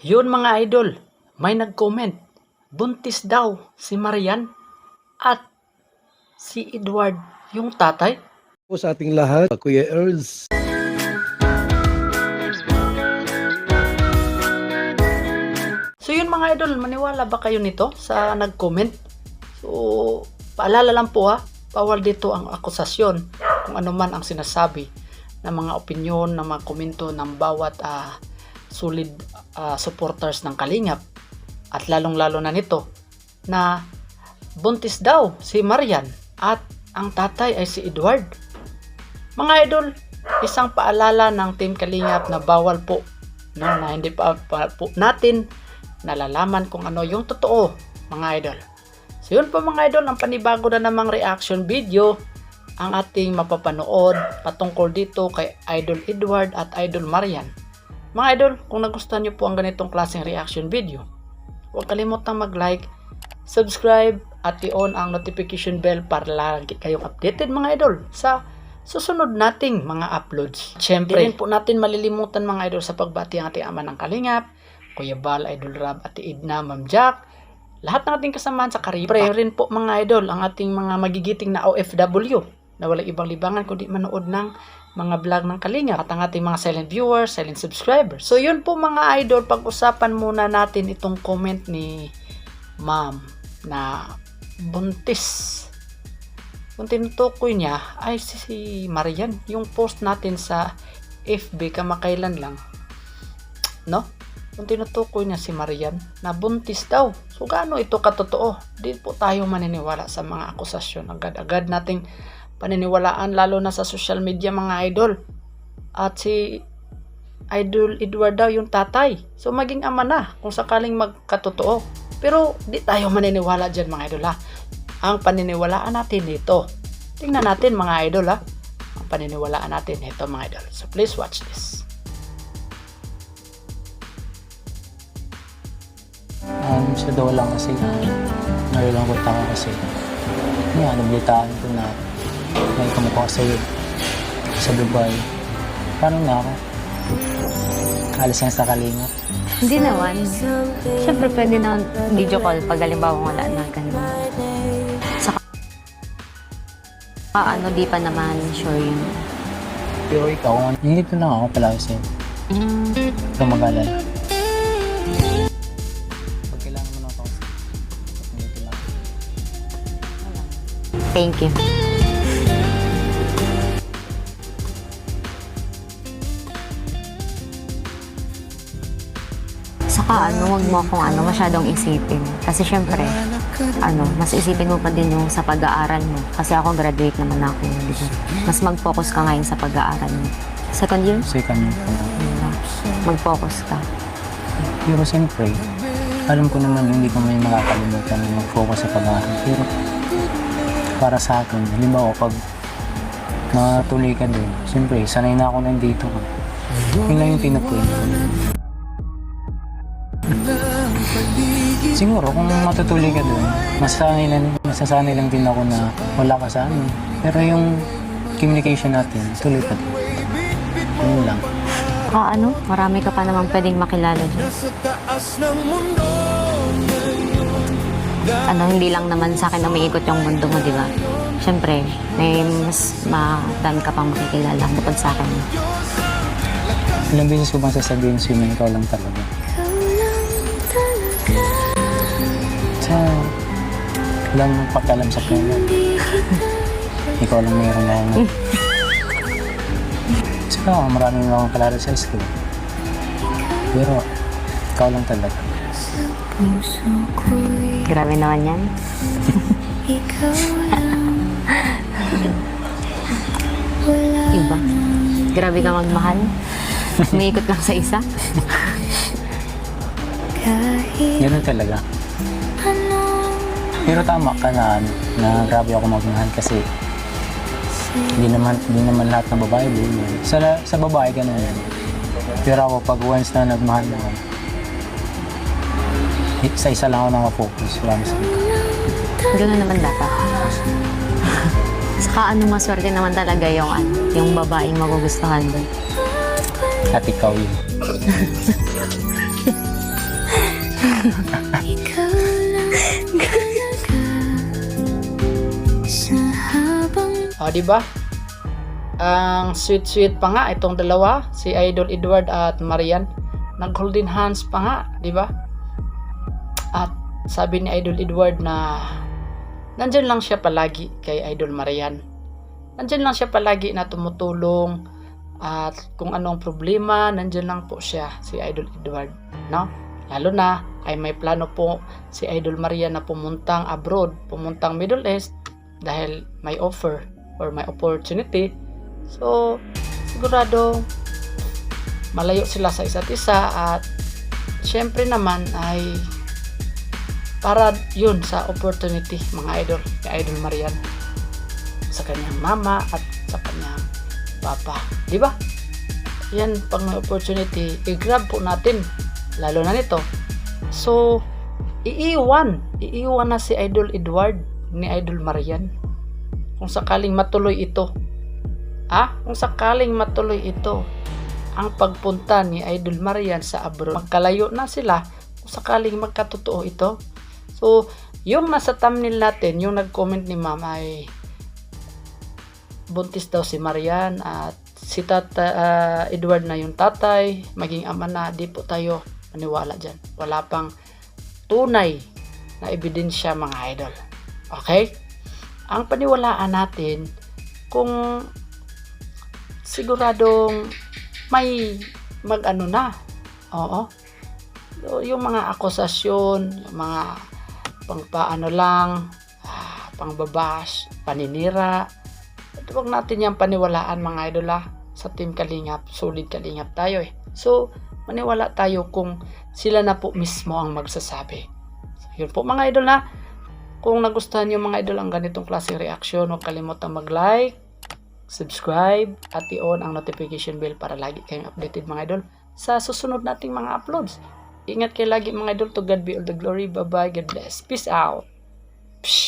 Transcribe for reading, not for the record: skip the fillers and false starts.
Yun mga idol, may nag-comment. Buntis daw si Marian at si Edward yung tatay. Po sa ating lahat, Kuya Earls. So yun mga idol, maniwala ba kayo nito sa nag-comment? So, paalala lang po ha, bawal dito ang akusasyon kung ano man ang sinasabi ng mga opinyon, ng mga komento ng bawat solid supporters ng Kalingap. At lalong-lalo na nito na buntis daw si Marian at ang tatay ay si Edward. Mga idol, isang paalala ng Team Kalingap na bawal po, no, na hindi pa po natin nalalaman kung ano yung totoo, mga idol. So yun po mga idol, ang panibago na namang reaction video ang ating mapapanood patungkol dito kay Idol Edward at Idol Marian. Mga idol, kung nagustuhan nyo po ang ganitong klaseng reaction video, huwag kalimutang mag-like, subscribe at i-on ang notification bell para lagi kayong updated mga idol sa susunod nating mga uploads. Siyempre, di rin po natin malilimutan mga idol sa pagbati ang ating ama ng Kalingap, Kuya Bal, Idol Rab, Ate Edna, Ma'am Jack, lahat ng ating kasamahan sa Karipa. Siyempre rin po mga idol ang ating mga magigiting na OFW na walang ibang libangan kundi manood ng mga vlog ng Kalingap at ang ating mga silent viewers, silent subscribers. So yun po mga idol, pag-usapan muna natin itong comment ni Ma'am na buntis. Kung tinutukoy niya ay si Marian, yung post natin sa FB kamakailan lang, no? Kung tinutukoy niya si Marian na buntis daw. So gaano ito katotoo? Di po tayo maniniwala sa mga akusasyon. Agad-agad nating paniniwalaan lalo na sa social media mga idol. At si Idol Edward daw yung tatay. So maging ama na kung sakaling magkatotoo. Pero di tayo maniniwala dyan mga idol ha. Ang paniniwalaan natin ito. Tingnan natin mga idol ha. Ang paniniwalaan natin ito mga idol. So please watch this. Sa daw lang kasi nalulungkot ako kasi nablitaan ko na may kamukha sa'yo sa Dubai. Paano na ako? Alis yan sa Kalingap. Hindi naman. Siyempre pwede na video call pag halimbawa wala na ganun. Saka di pa naman sure yun. Pero ikaw, nandito lang ako palagi sa'yo. Ikaw mag-alala. Pag kailangan mo ng kausap, nandito lang. Thank you. Saka wag mo akong masyadong isipin. Kasi syempre, mas isipin mo pa din yung sa pag-aaral mo. Kasi ako graduate naman ako, di ba? Mas mag-focus ka ngayon sa pag-aaral mo. Second year? Second year ko na. Mag-focus ka. Pero siyempre, alam ko naman hindi ko may makakalimutan na mag-focus sa pag-aaral. Pero para sa akin, halimbawa pag matuloy ka doon, siyempre, sanay na ako nandito. Yun lang yung tinutuloy ko. Siguro kung matutuloy ka doon, masasanay lang din ako na wala ka sa amin. Pero yung communication natin, tuloy pa din. Yun lang. Marami ka pa naman pwedeng makilala dyan. Hindi lang naman sa akin na umiikot yung mundo mo, di ba? Siyempre, may mas madami ka pang makikilala bukod sa akin. Ilang beses ko bang sasabihin sa'yo na ikaw lang talaga? Walang pakialam sa kanya. Ikaw lang mayroon na yun. Saka marami na akong kalala sa school. Pero ikaw lang talaga. Grabe naman yan. Iba. Grabe ka magmahal. Umiikot lang sa isa. Ganun talaga. Pero tama ka na grabe ako magmahal kasi hindi naman lahat ng babae din. Sa babae ganun yan. Pero ako pag once na nagmahal ako, sa isa lang ako naka-focus. Ganun naman dapat. Saka maswerte naman talaga yung babaeng magugustuhan doon. At ikaw yun. O, di ba? Ang sweet-sweet pa nga itong dalawa, si Idol Edward at Marian. Nag-holding hands pa nga, di ba? At sabi ni Idol Edward na nandyan lang siya palagi kay Idol Marian. Nandyan lang siya palagi na tumutulong, at kung anong problema, nandyan lang po siya, si Idol Edward, no? Lalo na ay may plano po si Idol Marian na pumuntang abroad, pumuntang Middle East dahil may offer or may opportunity. So, sigurado malayo sila sa isa't isa, at syempre naman ay para yun sa opportunity, mga idol, kay Idol Marian, sa kanyang mama at sa kanyang papa, di ba? Yan, pag may opportunity, i-grab po natin, lalo na nito. So, iiwan na si Idol Edward ni Idol Marian kung sakaling matuloy ito. Kung sakaling matuloy ito ang pagpunta ni Idol Marian sa abroad, magkalayo na sila kung sakaling magkatotoo ito. So, yung nasa thumbnail natin, yung nag-comment ni ma'am ay buntis daw si Marian at si Edward na yung tatay, maging ama na. Di po tayo maniwala dyan. Wala pang tunay na ebidensya, mga idol. Okay? Ang paniwalaan natin kung siguradong may mag-ano na. Oo. So, yung mga akusasyon, yung mga pangpaano lang, pangbabash, paninira, huwag natin yung paniwalaan, mga idol. Sa Team Kalingap, solid Kalingap tayo eh. So, maniwala tayo kung sila na po mismo ang magsasabi. So, yun po, mga idol na. Kung nagustuhan nyo, mga idol, ang ganitong klaseng reaction, huwag kalimutang mag-like, subscribe, at i-on ang notification bell para lagi kayong updated, mga idol, sa susunod nating mga uploads. Ingat kayo lagi, mga idol. To God be all the glory. Bye-bye. God bless. Peace out. Psh.